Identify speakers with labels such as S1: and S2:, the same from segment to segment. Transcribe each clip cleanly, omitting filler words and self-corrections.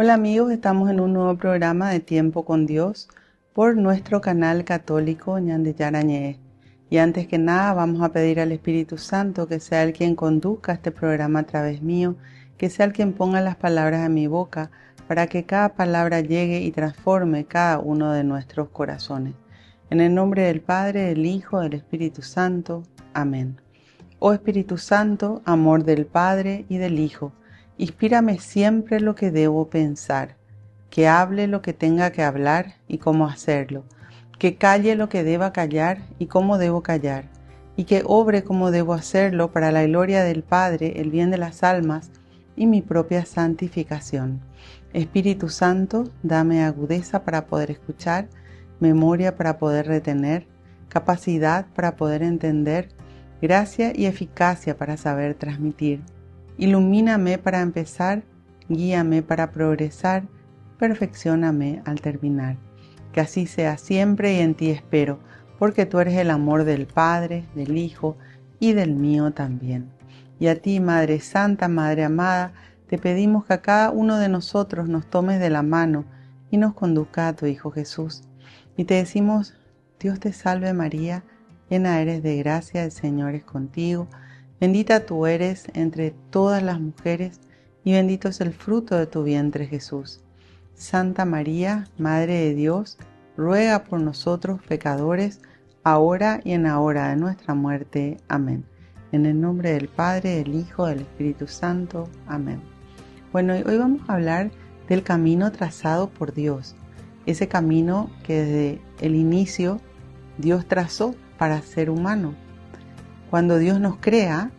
S1: Hola amigos, estamos en un nuevo programa de Tiempo con Dios por nuestro canal católico Ñande Yarañé. Y antes que nada vamos a pedir al Espíritu Santo que sea el quien conduzca este programa a través mío, que sea el quien ponga las palabras en mi boca para que cada palabra llegue y transforme cada uno de nuestros corazones. En el nombre del Padre, del Hijo, del Espíritu Santo. Amén. Oh Espíritu Santo, amor del Padre y del Hijo, inspírame siempre lo que debo pensar, que hable lo que tenga que hablar y cómo hacerlo, que calle lo que deba callar y cómo debo callar, y que obre como debo hacerlo para la gloria del Padre, el bien de las almas y mi propia santificación. Espíritu Santo, dame agudeza para poder escuchar, memoria para poder retener, capacidad para poder entender, gracia y eficacia para saber transmitir. Ilumíname para empezar, guíame para progresar, perfeccióname al terminar. Que así sea siempre y en ti espero, porque tú eres el amor del Padre, del Hijo y del mío también. Y a ti, Madre Santa, Madre amada, te pedimos que a cada uno de nosotros nos tomes de la mano y nos conduzca a tu Hijo Jesús. Y te decimos, Dios te salve María, llena eres de gracia, el Señor es contigo. Bendita tú eres entre todas las mujeres y bendito es el fruto de tu vientre Jesús. Santa María, Madre de Dios, ruega por nosotros pecadores, ahora y en la hora de nuestra muerte. Amén. En el nombre del Padre, del Hijo, del Espíritu Santo. Amén. Bueno, hoy vamos a hablar del camino trazado por Dios. Ese camino que desde el inicio Dios trazó para el ser humano. Cuando Dios nos crea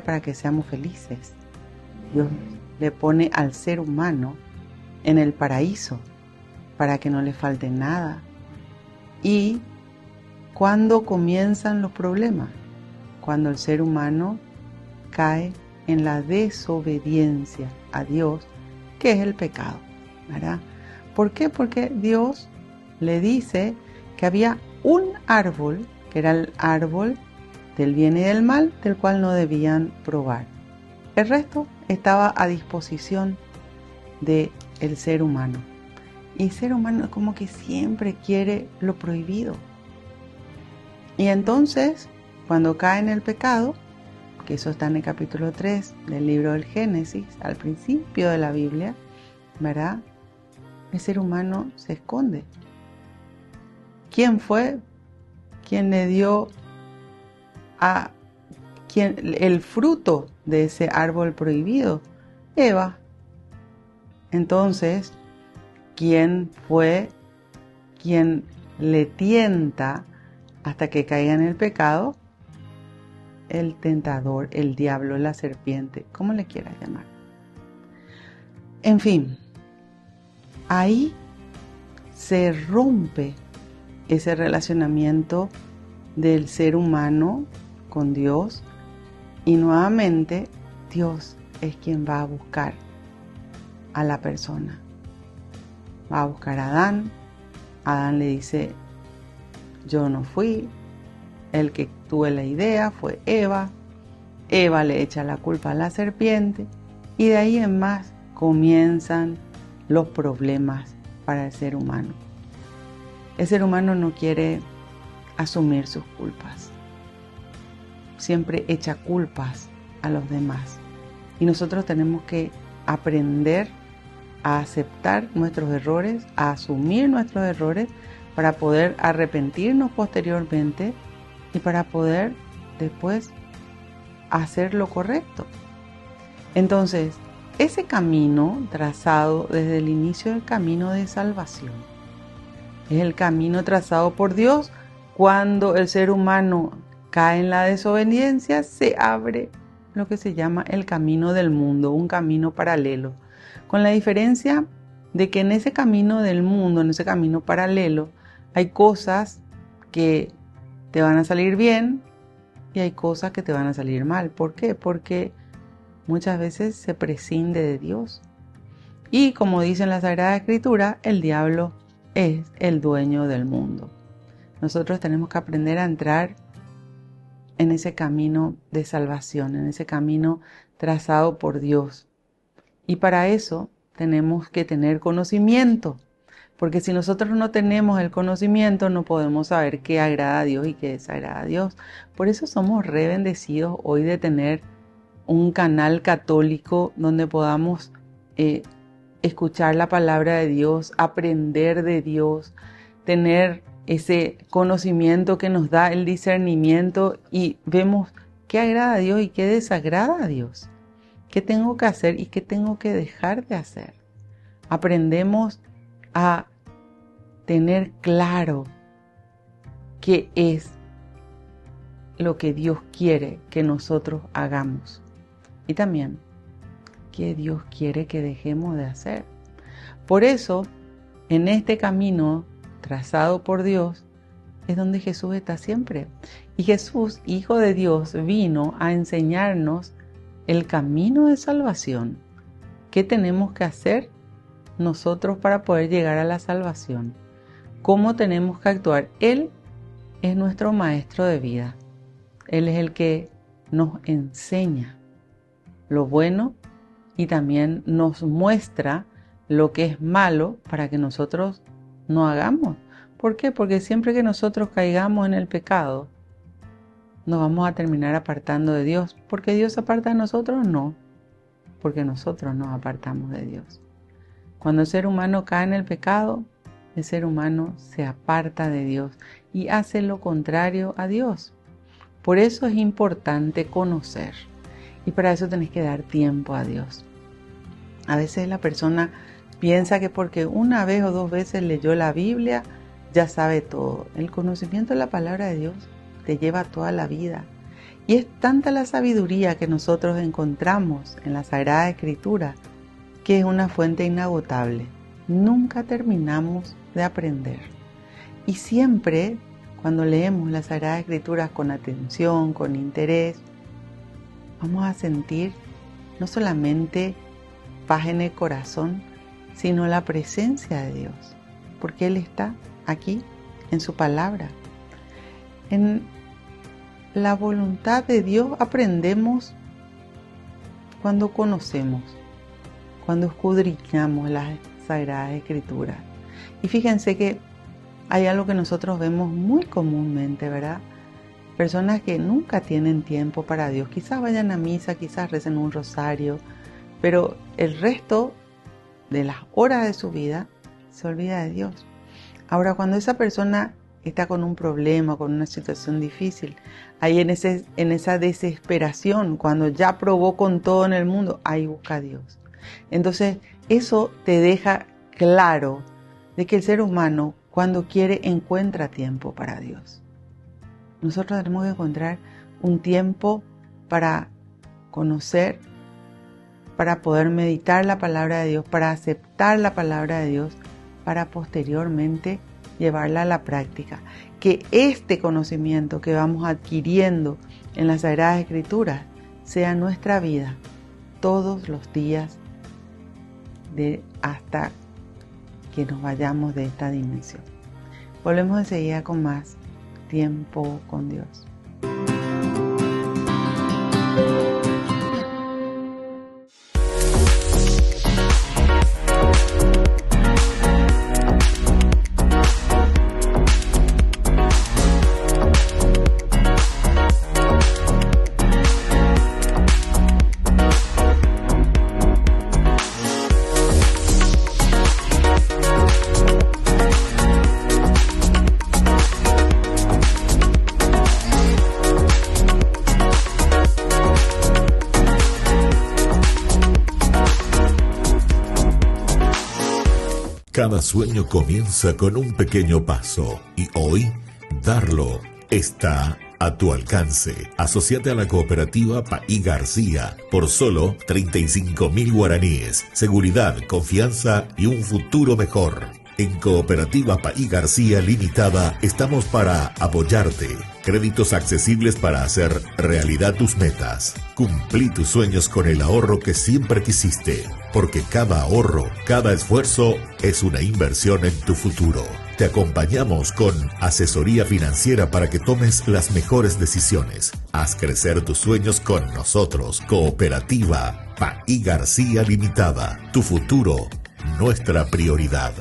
S1: para que seamos felices. Dios le pone al ser humano en el paraíso para que no le falte nada. Y cuando comienzan los problemas, cuando el ser humano cae en la desobediencia a Dios, que es el pecado, ¿verdad? ¿Por qué? Porque Dios le dice que había un árbol, que era el árbol del bien y del mal, del cual no debían probar. El resto estaba a disposición del ser humano. Y el ser humano como que siempre quiere lo prohibido. Y entonces, cuando cae en el pecado, que eso está en el capítulo 3 del libro del Génesis, al principio de la Biblia, ¿verdad? El ser humano se esconde. ¿Quién fue quien le dio a el fruto de ese árbol prohibido? Eva. Entonces, ¿quién fue quien le tienta hasta que caiga en el pecado? El tentador, el diablo, la serpiente, como le quieras llamar. En fin, ahí se rompe ese relacionamiento del ser humano con Dios y nuevamente Dios es quien va a buscar a la persona. Va a buscar a Adán. Adán le dice, yo no fui, el que tuve la idea fue Eva. Eva le echa la culpa a la serpiente y de ahí en más comienzan los problemas para el ser humano. El ser humano no quiere asumir sus culpas. Siempre echa culpas a los demás. Y nosotros tenemos que aprender a aceptar nuestros errores, a asumir nuestros errores para poder arrepentirnos posteriormente y para poder después hacer lo correcto. Entonces, ese camino trazado desde el inicio del camino de salvación es el camino trazado por Dios. Cuando el ser humano cae en la desobediencia, se abre lo que se llama el camino del mundo, un camino paralelo, con la diferencia de que en ese camino del mundo, en ese camino paralelo, hay cosas que te van a salir bien y hay cosas que te van a salir mal. ¿Por qué? Porque muchas veces se prescinde de Dios. Y como dice en la Sagrada Escritura, el diablo es el dueño del mundo. Nosotros tenemos que aprender a entrar en ese camino de salvación, en ese camino trazado por Dios. Y para eso tenemos que tener conocimiento, porque si nosotros no tenemos el conocimiento no podemos saber qué agrada a Dios y qué desagrada a Dios. Por eso somos re bendecidos hoy de tener un canal católico donde podamos escuchar la palabra de Dios, aprender de Dios, tener ese conocimiento que nos da el discernimiento y vemos qué agrada a Dios y qué desagrada a Dios, qué tengo que hacer y qué tengo que dejar de hacer. Aprendemos a tener claro qué es lo que Dios quiere que nosotros hagamos y también qué Dios quiere que dejemos de hacer. Por eso, en este camino trazado por Dios, es donde Jesús está siempre. Y Jesús, Hijo de Dios, vino a enseñarnos el camino de salvación. ¿Qué tenemos que hacer nosotros para poder llegar a la salvación? ¿Cómo tenemos que actuar? Él es nuestro maestro de vida. Él es el que nos enseña lo bueno y también nos muestra lo que es malo para que nosotros no hagamos. ¿Por qué? Porque siempre que nosotros caigamos en el pecado, nos vamos a terminar apartando de Dios. ¿Porque Dios se aparta de nosotros? No, porque nosotros nos apartamos de Dios. Cuando el ser humano cae en el pecado, el ser humano se aparta de Dios y hace lo contrario a Dios. Por eso es importante conocer y para eso tenés que dar tiempo a Dios. A veces la persona piensa que porque una vez o dos veces leyó la Biblia, ya sabe todo. El conocimiento de la palabra de Dios te lleva toda la vida. Y es tanta la sabiduría que nosotros encontramos en la Sagrada Escritura que es una fuente inagotable. Nunca terminamos de aprender. Y siempre, cuando leemos las Sagradas Escrituras con atención, con interés, vamos a sentir no solamente paz en el corazón, sino la presencia de Dios, porque Él está aquí en su palabra. En la voluntad de Dios aprendemos cuando conocemos, cuando escudriñamos las Sagradas Escrituras. Y fíjense que hay algo que nosotros vemos muy comúnmente, ¿verdad? Personas que nunca tienen tiempo para Dios, quizás vayan a misa, quizás recen un rosario, pero el resto de las horas de su vida se olvida de Dios. Ahora, cuando esa persona está con un problema, con una situación difícil, ahí en esa desesperación, cuando ya probó con todo en el mundo, ahí busca a Dios. Entonces, eso te deja claro de que el ser humano, cuando quiere, encuentra tiempo para Dios. Nosotros tenemos que encontrar un tiempo para conocer, para poder meditar la palabra de Dios, para aceptar la palabra de Dios, para posteriormente llevarla a la práctica. Que este conocimiento que vamos adquiriendo en las Sagradas Escrituras sea nuestra vida todos los días hasta que nos vayamos de esta dimensión. Volvemos enseguida con más tiempo con Dios.
S2: Cada sueño comienza con un pequeño paso y hoy darlo está a tu alcance. Asociate a la cooperativa Paí García por solo 35.000 guaraníes. Seguridad, confianza y un futuro mejor. En Cooperativa Paí García Limitada estamos para apoyarte. Créditos accesibles para hacer realidad tus metas. Cumplí tus sueños con el ahorro que siempre quisiste, porque cada ahorro, cada esfuerzo es una inversión en tu futuro. Te acompañamos con asesoría financiera para que tomes las mejores decisiones. Haz crecer tus sueños con nosotros. Cooperativa Paí García Limitada. Tu futuro, nuestra prioridad.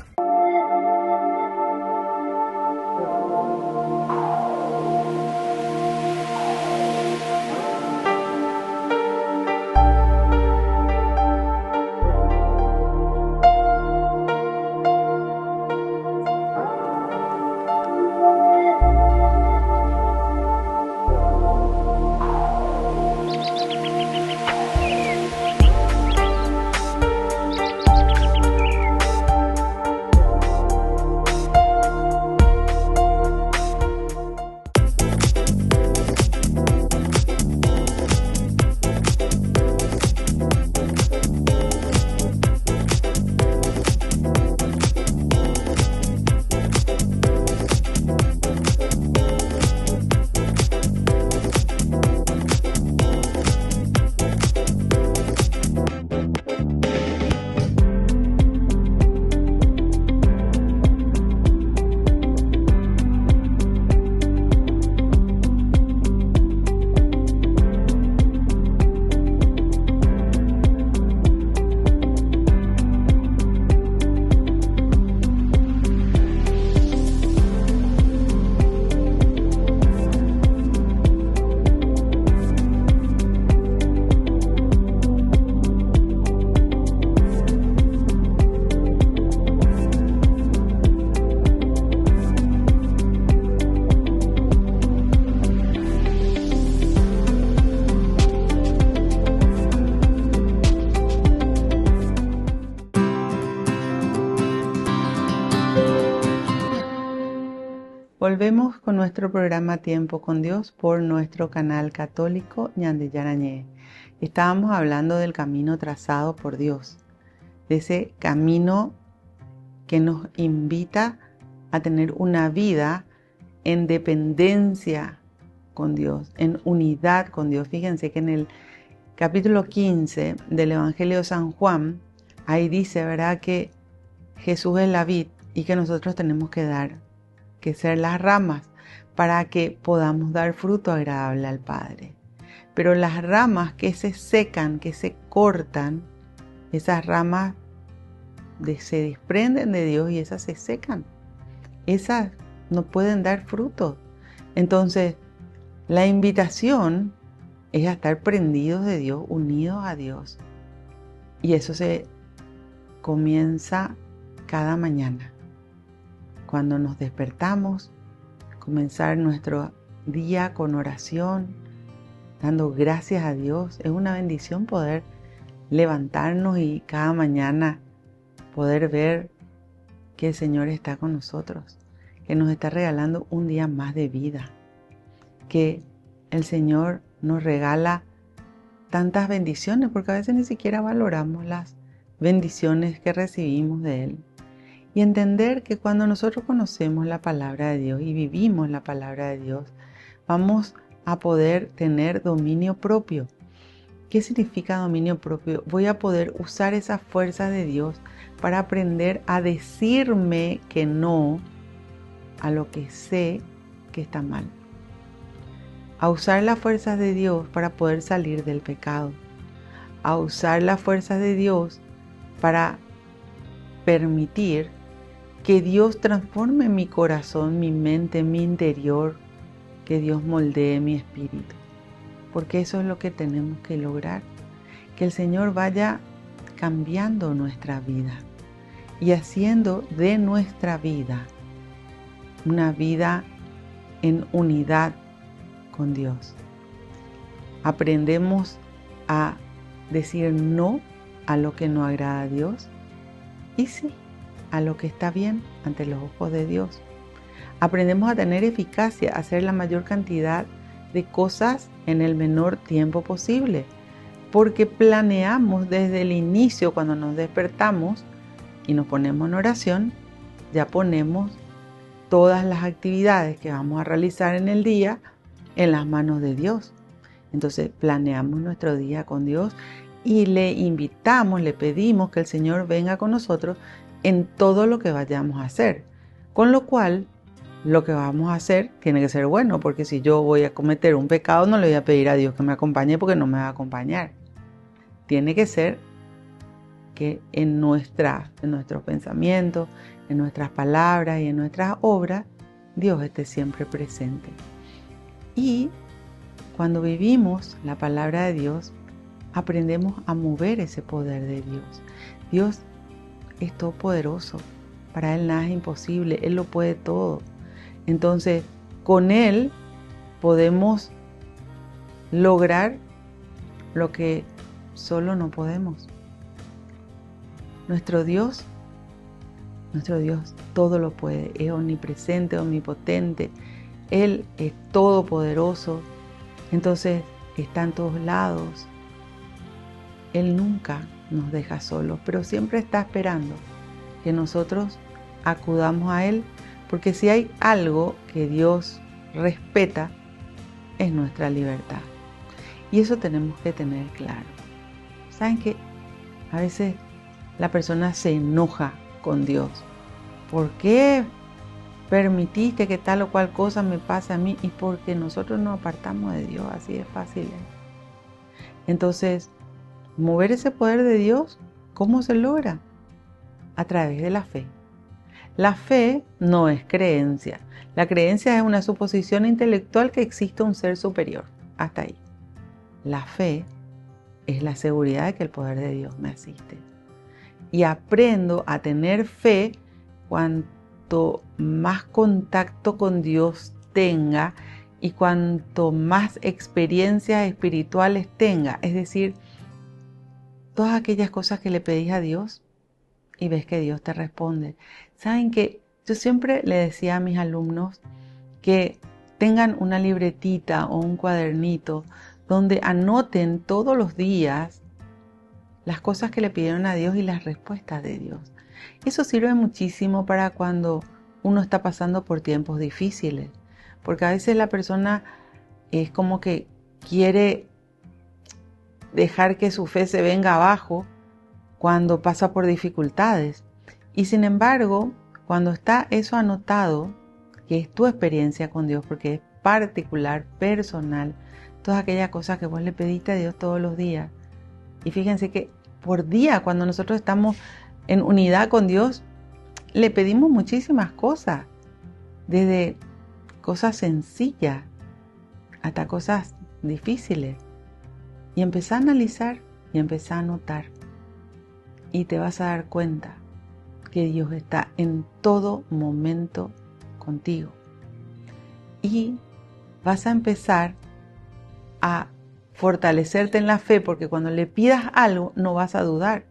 S1: Volvemos con nuestro programa Tiempo con Dios por nuestro canal católico Ñande Yarañé. Estábamos hablando del camino trazado por Dios, de ese camino que nos invita a tener una vida en dependencia con Dios, en unidad con Dios. Fíjense que en el capítulo 15 del Evangelio de San Juan, ahí dice, ¿verdad?, que Jesús es la vid y que nosotros tenemos que ser las ramas para que podamos dar fruto agradable al Padre. Pero las ramas que se secan, que se cortan, esas ramas se desprenden de Dios y esas se secan. Esas no pueden dar fruto. Entonces, la invitación es a estar prendidos de Dios, unidos a Dios. Y eso se comienza cada mañana. Cuando nos despertamos, comenzar nuestro día con oración, dando gracias a Dios. Es una bendición poder levantarnos y cada mañana poder ver que el Señor está con nosotros, que nos está regalando un día más de vida, que el Señor nos regala tantas bendiciones, porque a veces ni siquiera valoramos las bendiciones que recibimos de Él. Y entender que cuando nosotros conocemos la palabra de Dios y vivimos la palabra de Dios, vamos a poder tener dominio propio. ¿Qué significa dominio propio? Voy a poder usar esa fuerza de Dios para aprender a decirme que no a lo que sé que está mal. A usar las fuerzas de Dios para poder salir del pecado. A usar las fuerzas de Dios para permitir que Dios transforme mi corazón, mi mente, mi interior, que Dios moldee mi espíritu. Porque eso es lo que tenemos que lograr, que el Señor vaya cambiando nuestra vida y haciendo de nuestra vida una vida en unidad con Dios. Aprendemos a decir no a lo que no agrada a Dios y sí a lo que está bien ante los ojos de Dios. Aprendemos a tener eficacia, a hacer la mayor cantidad de cosas en el menor tiempo posible, porque planeamos desde el inicio, cuando nos despertamos y nos ponemos en oración, ya ponemos todas las actividades que vamos a realizar en el día en las manos de Dios. Entonces planeamos nuestro día con Dios y le invitamos, le pedimos que el Señor venga con nosotros en todo lo que vayamos a hacer. Con lo cual, lo que vamos a hacer tiene que ser bueno, porque si yo voy a cometer un pecado, no le voy a pedir a Dios que me acompañe porque no me va a acompañar. tiene que ser que en nuestros pensamientos, en nuestras palabras y en nuestras obras, Dios esté siempre presente. Y cuando vivimos la palabra de Dios, aprendemos a mover ese poder de Dios. Dios es todopoderoso. Para Él nada es imposible. Él lo puede todo. Entonces, con Él podemos lograr lo que solo no podemos. Nuestro Dios todo lo puede. Es omnipresente, omnipotente. Él es todopoderoso. Entonces, está en todos lados. Él nunca nos deja solos, pero siempre está esperando que nosotros acudamos a Él, porque si hay algo que Dios respeta, es nuestra libertad. Y eso tenemos que tener claro. ¿Saben qué? A veces la persona se enoja con Dios. ¿Por qué permitiste que tal o cual cosa me pase a mí? Y porque nosotros nos apartamos de Dios, así de fácil. Entonces, mover ese poder de Dios, ¿cómo se logra? A través de la fe. La fe no es creencia. La creencia es una suposición intelectual que existe un ser superior. Hasta ahí. La fe es la seguridad de que el poder de Dios me asiste. Y aprendo a tener fe cuanto más contacto con Dios tenga y cuanto más experiencias espirituales tenga. Es decir, todas aquellas cosas que le pedís a Dios y ves que Dios te responde. ¿Saben qué? Yo siempre le decía a mis alumnos que tengan una libretita o un cuadernito donde anoten todos los días las cosas que le pidieron a Dios y las respuestas de Dios. Eso sirve muchísimo para cuando uno está pasando por tiempos difíciles, porque a veces la persona es como que quiere dejar que su fe se venga abajo cuando pasa por dificultades. Y sin embargo, cuando está eso anotado, que es tu experiencia con Dios, porque es particular, personal, todas aquellas cosas que vos le pediste a Dios todos los días. Y fíjense que por día, cuando nosotros estamos en unidad con Dios, le pedimos muchísimas cosas, desde cosas sencillas hasta cosas difíciles. Y empezá a analizar y empezá a anotar. Y te vas a dar cuenta que Dios está en todo momento contigo. Y vas a empezar a fortalecerte en la fe, porque cuando le pidas algo no vas a dudar.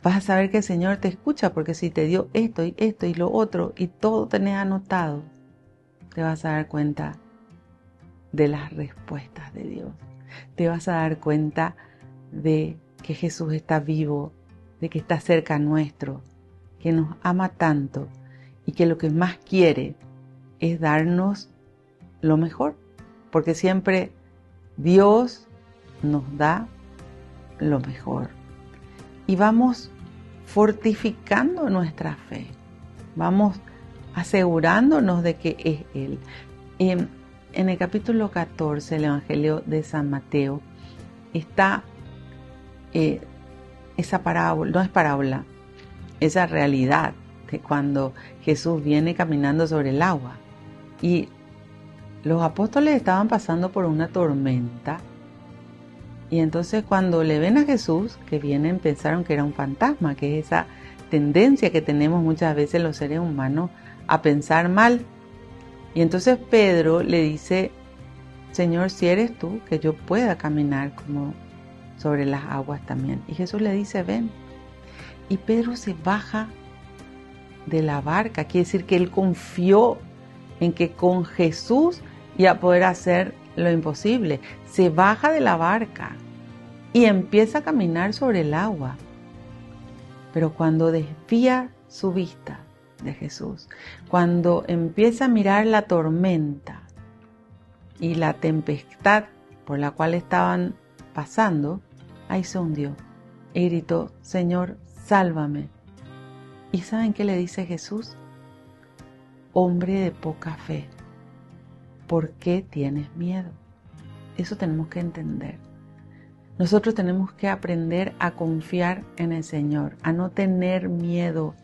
S1: Vas a saber que el Señor te escucha, porque si te dio esto y lo otro y todo tenés anotado, te vas a dar cuenta de las respuestas de Dios. Te vas a dar cuenta de que Jesús está vivo, de que está cerca nuestro, que nos ama tanto y que lo que más quiere es darnos lo mejor, porque siempre Dios nos da lo mejor. Y vamos fortificando nuestra fe, vamos asegurándonos de que es Él. En el capítulo 14 del Evangelio de San Mateo está esa parábola, no es parábola, esa realidad de cuando Jesús viene caminando sobre el agua. Y los apóstoles estaban pasando por una tormenta. Y entonces cuando le ven a Jesús que vienen, pensaron que era un fantasma, que es esa tendencia que tenemos muchas veces los seres humanos a pensar mal. Y entonces Pedro le dice: Señor, si eres tú, que yo pueda caminar como sobre las aguas también. Y Jesús le dice: ven. Y Pedro se baja de la barca, quiere decir que él confió en que con Jesús iba a poder hacer lo imposible. Se baja de la barca y empieza a caminar sobre el agua. Pero cuando desvía su vista de Jesús, cuando empieza a mirar la tormenta y la tempestad por la cual estaban pasando, ahí se hundió y gritó: Señor, sálvame. ¿Y saben qué le dice Jesús? Hombre de poca fe, ¿por qué tienes miedo? Eso tenemos que entender. Nosotros tenemos que aprender a confiar en el Señor, a no tener miedo,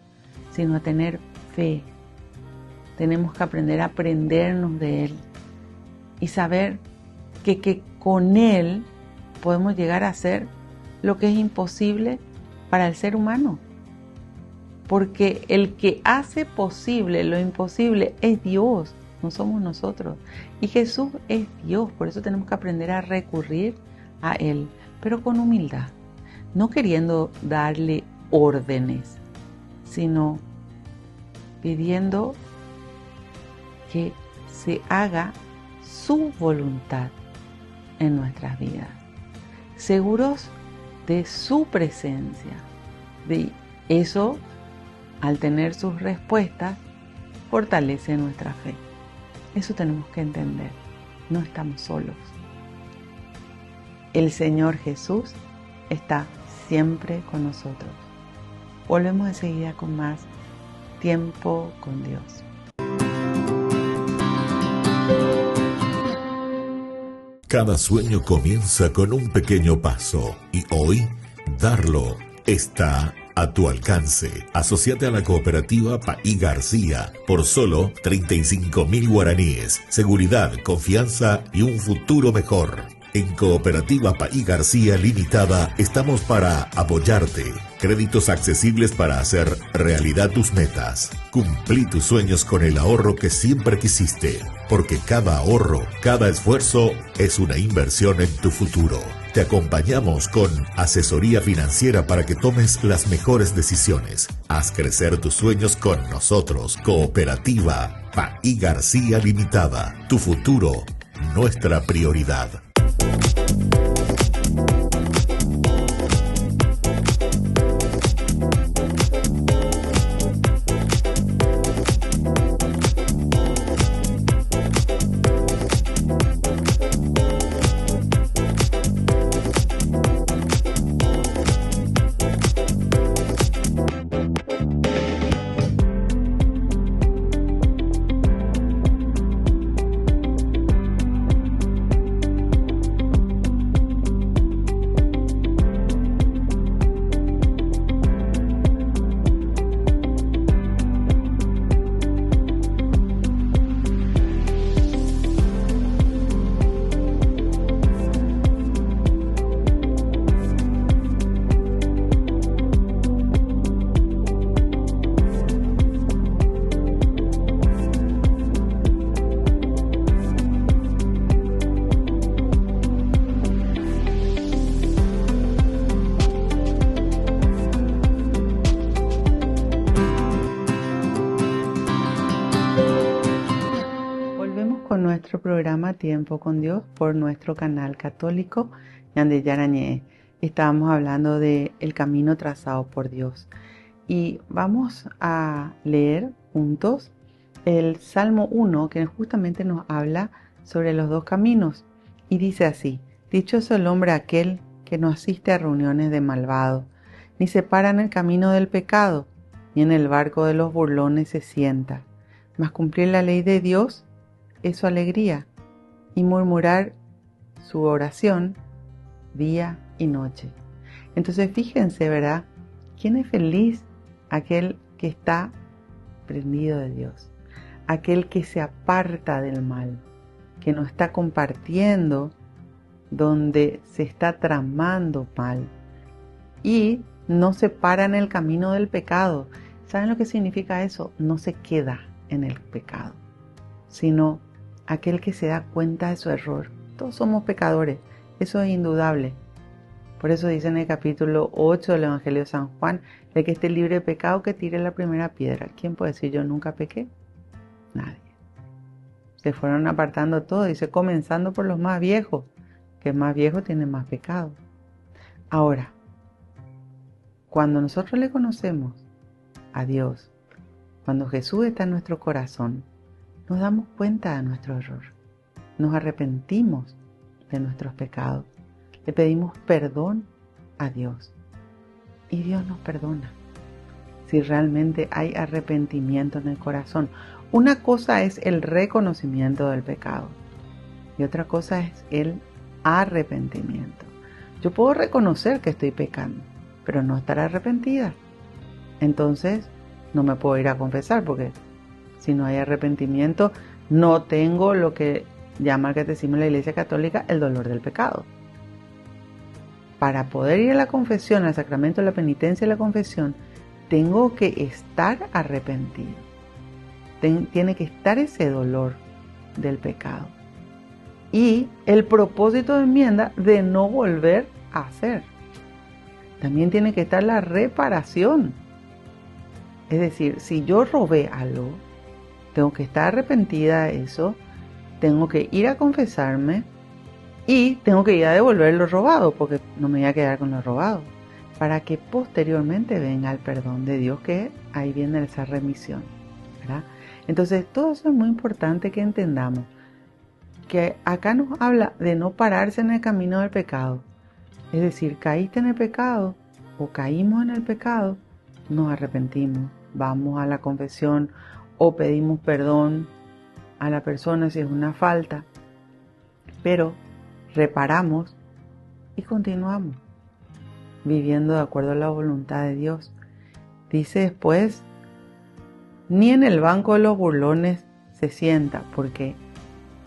S1: sino a tener fe. Tenemos que aprender a aprendernos de Él y saber que con Él podemos llegar a hacer lo que es imposible para el ser humano. Porque el que hace posible lo imposible es Dios, no somos nosotros. Y Jesús es Dios, por eso tenemos que aprender a recurrir a Él, pero con humildad, no queriendo darle órdenes, sino pidiendo que se haga su voluntad en nuestras vidas, seguros de su presencia. De eso, al tener sus respuestas, fortalece nuestra fe. Eso tenemos que entender, no estamos solos. El Señor Jesús está siempre con nosotros. Volvemos enseguida con más Tiempo con Dios.
S2: Cada sueño comienza con un pequeño paso y hoy darlo está a tu alcance. Asociate a la cooperativa Paí García por solo 35.000 guaraníes. Seguridad, confianza y un futuro mejor. En Cooperativa Paí García Limitada estamos para apoyarte. Créditos accesibles para hacer realidad tus metas. Cumplí tus sueños con el ahorro que siempre quisiste, porque cada ahorro, cada esfuerzo es una inversión en tu futuro. Te acompañamos con asesoría financiera para que tomes las mejores decisiones. Haz crecer tus sueños con nosotros. Cooperativa Paí García Limitada. Tu futuro, nuestra prioridad.
S1: Nuestro programa Tiempo con Dios por nuestro canal católico Ñande Yarañé. Estábamos hablando de el camino trazado por Dios y vamos a leer juntos el Salmo 1 que justamente nos habla sobre los dos caminos y dice así: dichoso el hombre aquel que no asiste a reuniones de malvados, ni se para en el camino del pecado, ni en el barco de los burlones se sienta, mas cumplir la ley de Dios es su alegría, y murmurar su oración día y noche. Entonces fíjense, ¿verdad? ¿Quién es feliz? Aquel que está prendido de Dios, aquel que se aparta del mal, que no está compartiendo donde se está tramando mal y no se para en el camino del pecado. ¿Saben lo que significa eso? No se queda en el pecado, sino aquel que se da cuenta de su error. Todos somos pecadores, eso es indudable. Por eso dice en el capítulo 8 del Evangelio de San Juan: el que esté libre de pecado, que tire la primera piedra. ¿Quién puede decir yo nunca pequé? Nadie. Se fueron apartando todos, dice, comenzando por los más viejos, que más viejos tienen más pecado. Ahora, cuando nosotros le conocemos a Dios, cuando Jesús está en nuestro corazón, nos damos cuenta de nuestro error, nos arrepentimos de nuestros pecados, le pedimos perdón a Dios y Dios nos perdona si realmente hay arrepentimiento en el corazón. Una cosa es el reconocimiento del pecado y otra cosa es el arrepentimiento. Yo puedo reconocer que estoy pecando, pero no estar arrepentida. Entonces no me puedo ir a confesar, porque si no hay arrepentimiento, no tengo lo que llama el Catecismo de la Iglesia Católica el dolor del pecado. Para poder ir a la confesión, al sacramento de la penitencia y la confesión, tengo que estar arrepentido. Tiene que estar ese dolor del pecado. Y el propósito de enmienda de no volver a hacer. También tiene que estar la reparación. Es decir, si yo robé algo, tengo que estar arrepentida de eso, tengo que ir a confesarme y tengo que ir a devolver lo robado, porque no me voy a quedar con lo robado, para que posteriormente venga el perdón de Dios, que ahí viene esa remisión, ¿verdad? Entonces, todo eso es muy importante que entendamos, que acá nos habla de no pararse en el camino del pecado. Es decir, caíste en el pecado o caímos en el pecado, nos arrepentimos, vamos a la confesión o pedimos perdón a la persona si es una falta, pero reparamos y continuamos viviendo de acuerdo a la voluntad de Dios. Dice después, ni en el banco de los burlones se sienta, porque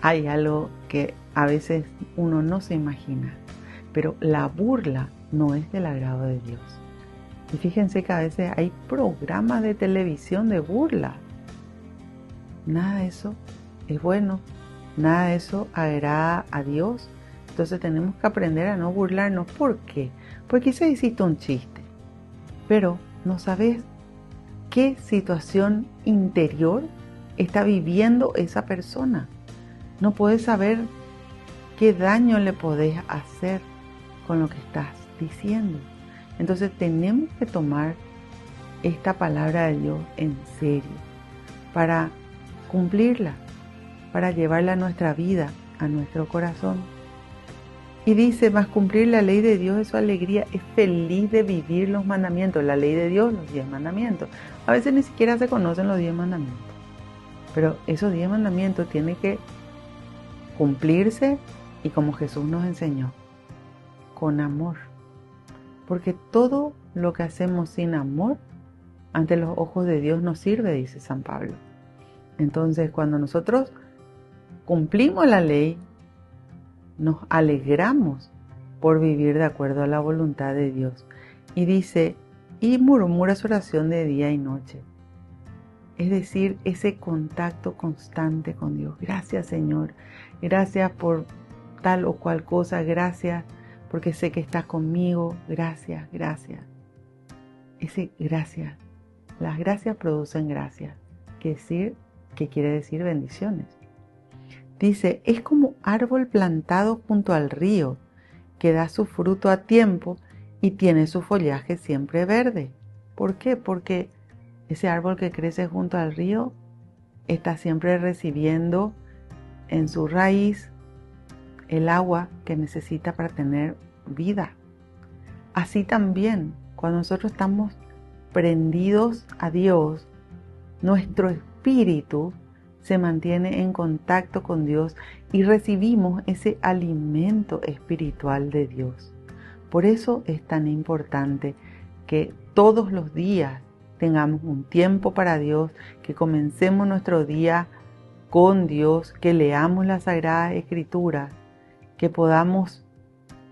S1: hay algo que a veces uno no se imagina, pero la burla no es del agrado de Dios. Y fíjense que a veces hay programas de televisión de burla. Nada de eso es bueno, nada de eso agrada a Dios. Entonces tenemos que aprender a no burlarnos. ¿Por qué? Porque quizás hiciste un chiste, pero no sabes qué situación interior está viviendo esa persona. No puedes saber qué daño le podés hacer con lo que estás diciendo. Entonces tenemos que tomar esta palabra de Dios en serio para cumplirla, para llevarla a nuestra vida, a nuestro corazón. Y dice, más cumplir la ley de Dios es su alegría, es feliz de vivir los mandamientos, la ley de Dios, los 10 mandamientos. A veces ni siquiera se conocen los 10 mandamientos, pero esos 10 mandamientos tienen que cumplirse y como Jesús nos enseñó, con amor. Porque todo lo que hacemos sin amor, ante los ojos de Dios no sirve, dice San Pablo. Entonces, cuando nosotros cumplimos la ley, nos alegramos por vivir de acuerdo a la voluntad de Dios. Y dice, y murmura su oración de día y noche. Es decir, ese contacto constante con Dios. Gracias, Señor. Gracias por tal o cual cosa. Gracias porque sé que estás conmigo. Gracias, gracias. Ese gracias. Las gracias producen gracias. ¿Qué quiere decir bendiciones? Dice, es como árbol plantado junto al río, que da su fruto a tiempo y tiene su follaje siempre verde. ¿Por qué? Porque ese árbol que crece junto al río está siempre recibiendo en su raíz el agua que necesita para tener vida. Así también, cuando nosotros estamos prendidos a Dios, nuestro espíritu se mantiene en contacto con Dios y recibimos ese alimento espiritual de Dios. Por eso es tan importante que todos los días tengamos un tiempo para Dios, que comencemos nuestro día con Dios, que leamos las Sagradas Escrituras, que podamos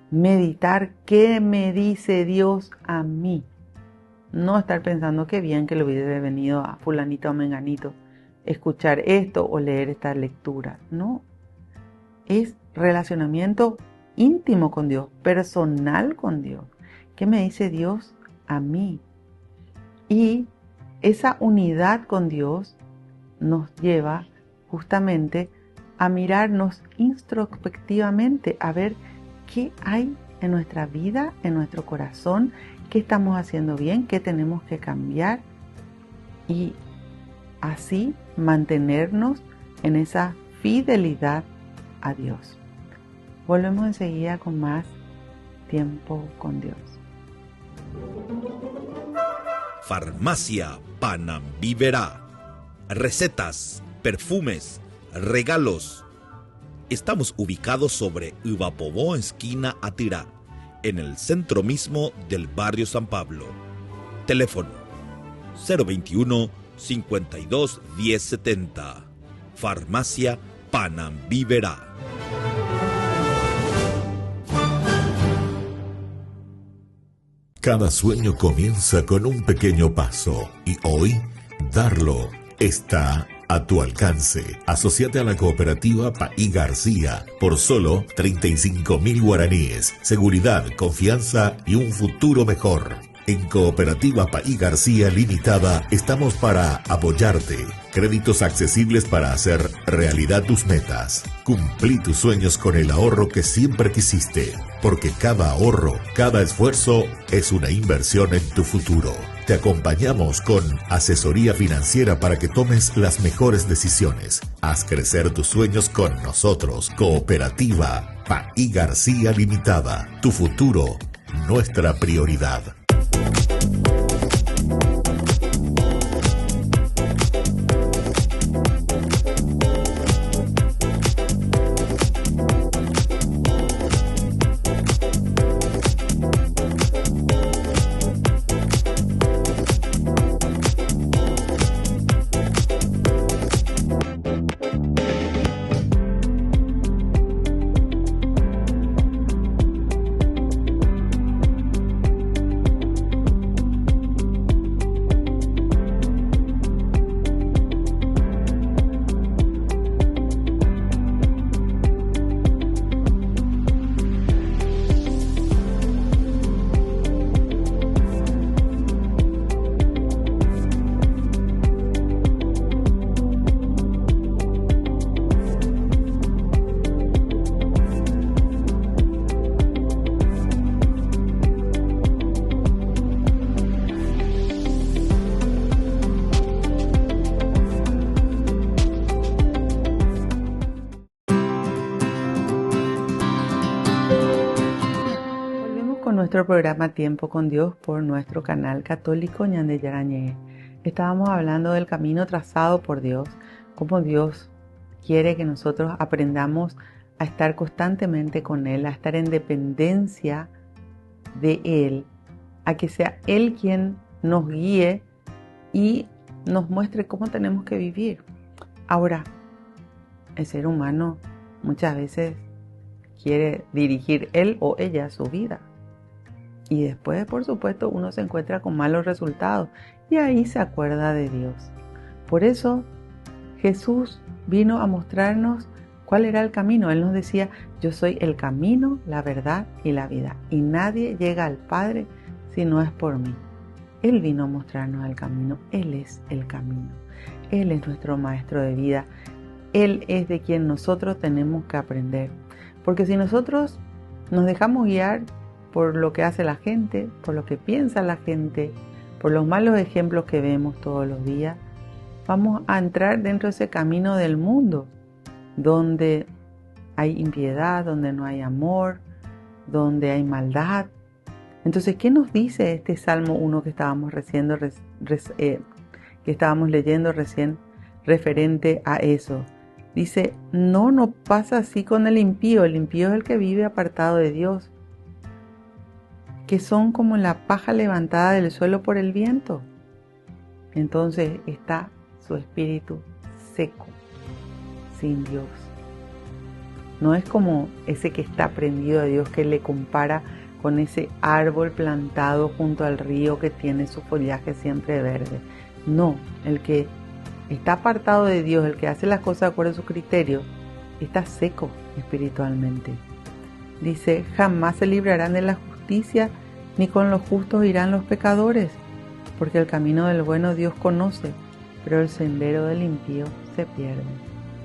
S1: meditar qué me dice Dios a mí. No estar pensando qué bien que le hubiese venido a fulanito o menganito escuchar esto o leer esta lectura. No, es relacionamiento íntimo con Dios, personal con Dios. ¿Qué me dice Dios a mí? Y esa unidad con Dios nos lleva justamente a mirarnos introspectivamente, a ver qué hay en nuestra vida, en nuestro corazón, qué estamos haciendo bien, qué tenemos que cambiar y así mantenernos en esa fidelidad a Dios. Volvemos enseguida con más tiempo con Dios.
S3: Farmacia Panambiverá. Recetas, perfumes, regalos. Estamos ubicados sobre Uvapobó, esquina Atirá, en el centro mismo del barrio San Pablo. Teléfono 021 52 1070. Farmacia Panambiverá.
S2: Cada sueño comienza con un pequeño paso y hoy darlo está a tu alcance. Asociate a la cooperativa Paí García por solo 35.000 guaraníes. Seguridad, confianza y un futuro mejor. En Cooperativa Paí García Limitada estamos para apoyarte. Créditos accesibles para hacer realidad tus metas. Cumplí tus sueños con el ahorro que siempre quisiste, porque cada ahorro, cada esfuerzo es una inversión en tu futuro. Te acompañamos con asesoría financiera para que tomes las mejores decisiones. Haz crecer tus sueños con nosotros. Cooperativa Paí García Limitada. Tu futuro, nuestra prioridad.
S1: Nuestro programa Tiempo con Dios por nuestro canal católico Ñande Yarañé. Estábamos hablando del camino trazado por Dios, cómo Dios quiere que nosotros aprendamos a estar constantemente con Él, a estar en dependencia de Él, a que sea Él quien nos guíe y nos muestre cómo tenemos que vivir. Ahora, el ser humano muchas veces quiere dirigir él o ella su vida. Y después, por supuesto, uno se encuentra con malos resultados y ahí se acuerda de Dios. Por eso Jesús vino a mostrarnos cuál era el camino. Él nos decía, yo soy el camino, la verdad y la vida. Y nadie llega al Padre si no es por mí. Él vino a mostrarnos el camino. Él es el camino. Él es nuestro maestro de vida. Él es de quien nosotros tenemos que aprender. Porque si nosotros nos dejamos guiar por lo que hace la gente, por lo que piensa la gente, por los malos ejemplos que vemos todos los días, vamos a entrar dentro de ese camino del mundo, donde hay impiedad, donde no hay amor, donde hay maldad. Entonces, ¿qué nos dice este Salmo 1 que estábamos leyendo recién referente a eso? Dice, no pasa así con el impío. El impío es el que vive apartado de Dios, que son como la paja levantada del suelo por el viento. Entonces está su espíritu seco, sin Dios. No es como ese que está prendido a Dios, que le compara con ese árbol plantado junto al río que tiene su follaje siempre verde. No, el que está apartado de Dios, el que hace las cosas de acuerdo a su criterio, está seco espiritualmente. Dice, jamás se librarán de la justicia, ni con los justos irán los pecadores, porque el camino del bueno Dios conoce, pero el sendero del impío se pierde.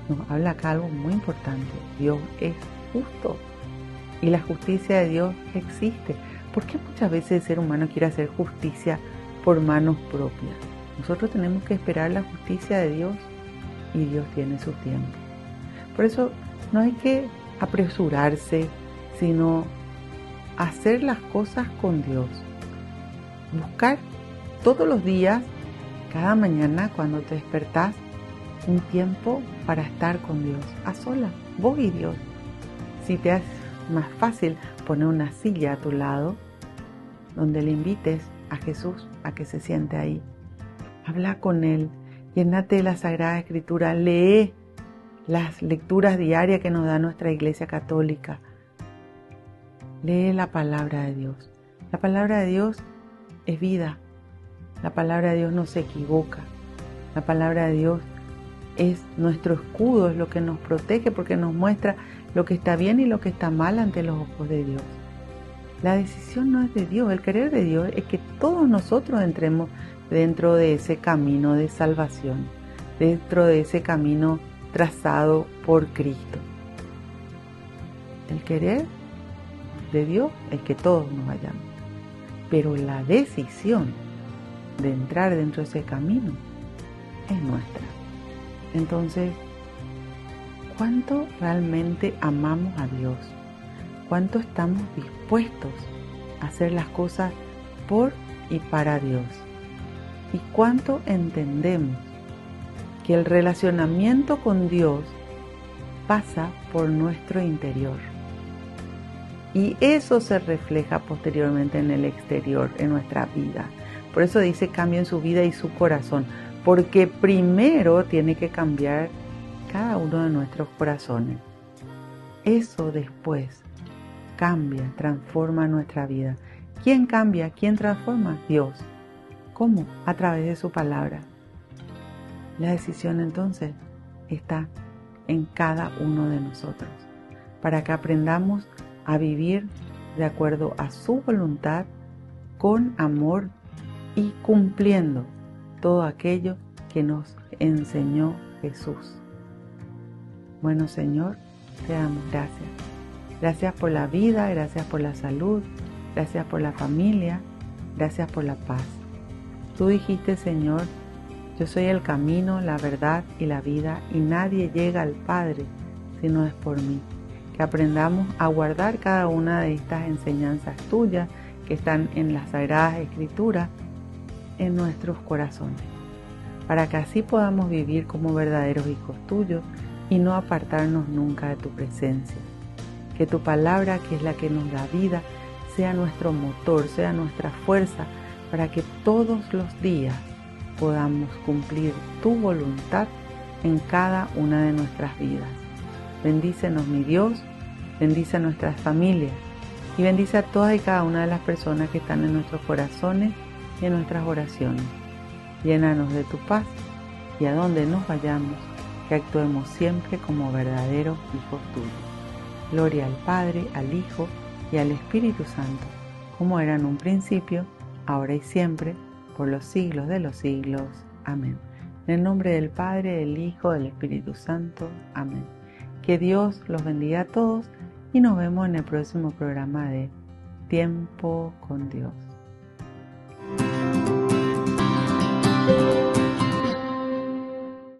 S1: Nos habla acá algo muy importante. Dios es justo y la justicia de Dios existe. ¿Por qué muchas veces el ser humano quiere hacer justicia por manos propias? Nosotros tenemos que esperar la justicia de Dios y Dios tiene su tiempo. Por eso no hay que apresurarse, sino hacer las cosas con Dios. Buscar todos los días, cada mañana cuando te despertás, un tiempo para estar con Dios, a solas, vos y Dios. Si te Más fácil poner una silla a tu lado donde le invites a Jesús a que se siente ahí. Habla con Él, llénate de la Sagrada Escritura, lee las lecturas diarias que nos da nuestra Iglesia Católica. Lee la palabra de Dios. La palabra de Dios es vida. La palabra de Dios no se equivoca. La palabra de Dios es nuestro escudo, es lo que nos protege porque nos muestra lo que está bien y lo que está mal ante los ojos de Dios. La decisión no es de Dios, el querer de Dios es que todos nosotros entremos dentro de ese camino de salvación, dentro de ese camino trazado por Cristo. El querer de Dios es que todos nos vayamos, pero la decisión de entrar dentro de ese camino es nuestra. Entonces, ¿cuánto realmente amamos a Dios? ¿Cuánto estamos dispuestos a hacer las cosas por y para Dios? ¿Y cuánto entendemos que el relacionamiento con Dios pasa por nuestro interior? Y eso se refleja posteriormente en el exterior, en nuestra vida. Por eso dice cambien su vida y su corazón, porque primero tiene que cambiar cada uno de nuestros corazones. Eso después cambia, transforma nuestra vida. ¿Quién cambia? ¿Quién transforma? Dios. ¿Cómo? A través de su palabra. La decisión entonces está en cada uno de nosotros, para que aprendamos a vivir de acuerdo a su voluntad, con amor y cumpliendo todo aquello que nos enseñó Jesús. Bueno, Señor, te damos gracias. Gracias por la vida, gracias por la salud, gracias por la familia, gracias por la paz. Tú dijiste, Señor, yo soy el camino, la verdad y la vida, y nadie llega al Padre si no es por mí. Que aprendamos a guardar cada una de estas enseñanzas tuyas que están en las Sagradas Escrituras en nuestros corazones, para que así podamos vivir como verdaderos hijos tuyos y no apartarnos nunca de tu presencia. Que tu palabra, que es la que nos da vida, sea nuestro motor, sea nuestra fuerza, para que todos los días podamos cumplir tu voluntad en cada una de nuestras vidas. Bendícenos, mi Dios, bendice a nuestras familias y bendice a todas y cada una de las personas que están en nuestros corazones y en nuestras oraciones. Llénanos de tu paz y a donde nos vayamos, que actuemos siempre como verdaderos hijos tuyos. Gloria al Padre, al Hijo y al Espíritu Santo, como era en un principio, ahora y siempre, por los siglos de los siglos. Amén. En el nombre del Padre, del Hijo, del Espíritu Santo. Amén. Que Dios los bendiga a todos y nos vemos en el próximo programa de Tiempo con Dios.